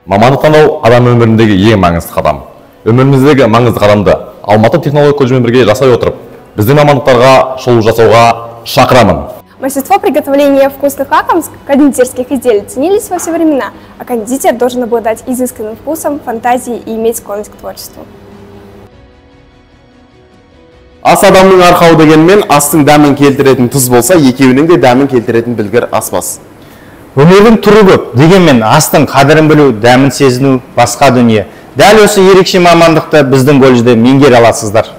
Мамандық таңдау адам өміріндегі ең маңызды қадам. Өміріміздегі маңызды қадамды Алматы технология колледжімен бірге жасай отырып, біздің мамандықтарға шолу жасауға шақырамын. Мастерство приготовления вкусных лакомств, кондитерских изделий ценились во все времена, а кондитер должен обладать изысканным вкусом, фантазией и иметь склонность к творчеству. Ас адамның арқауы дегенмен астың дәмін келтіретін тұз болса, екеуінің де дәмін келтіретін білгір аспас. Өнердің түрі көп, дегенмен астың қадірін білу, дәмін сезіну басқа дүние. Дәл осы ерекше мамандықты біздің колледжде меңгере аласыздар.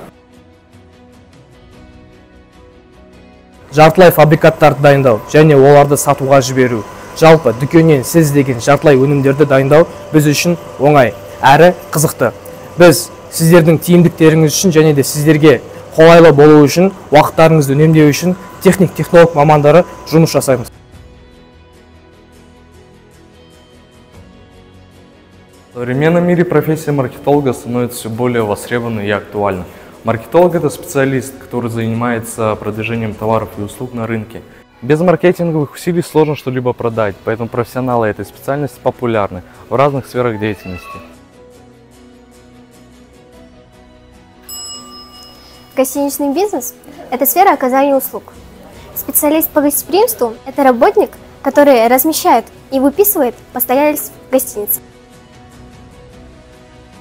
Жартылай фабрикаттарды дайындау және оларды сатуға жіберу. Жалпы дүкеннен сіз деген жартылай өнімдерді дайындау біз үшін оңай әрі қызықты. Біз сіздердің тиімдіктеріңіз үшін және де сіздерге қолайлы болу үшін, уақыттарыңызды үнемдеу үшін техник-технолог мамандары жұмыс жасаймыз. В современном мире профессия маркетолога становится все более востребованной и актуальной. Маркетолог – это специалист, который занимается продвижением товаров и услуг на рынке. Без маркетинговых усилий сложно что-либо продать, поэтому профессионалы этой специальности популярны в разных сферах деятельности. Гостиничный бизнес – это сфера оказания услуг. Специалист по гостеприимству – это работник, который размещает и выписывает постояльцев в гостинице.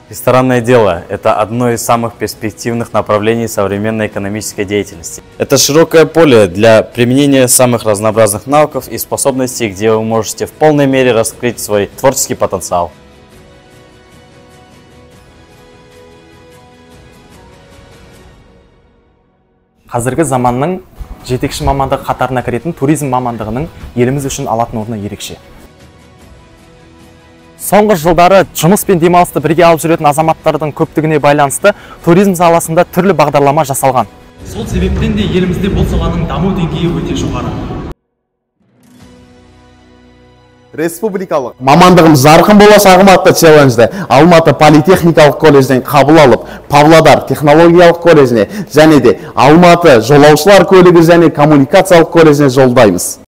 Ресторанное дело – это одно из самых перспективных направлений современной экономической деятельности. Это широкое поле для применения самых разнообразных навыков и способностей, где вы можете в полной мере раскрыть свой творческий потенциал. Қазіргі заманның жетекші мамандығы қатарына кіретін туризм мамандығының еліміз үшін алатын орны ерекше. Соңғы жылдары жұмыс пен демалысты бірге алып жүретін азаматтардың көптігіне байланысты туризм саласында түрлі бағдарлама жасалған. Сол себептен де елімізде бұл саланың даму деңгейі өте жоғары. Республикалық мамандығымыз жарқын болашағым атты челленджді Алматы политехникалық колледжден қабыл алып, Павлодар технологиялық колледжіне және де Алматы жолаушылар көлігі және коммуникациялық колледжіне жолдаймыз.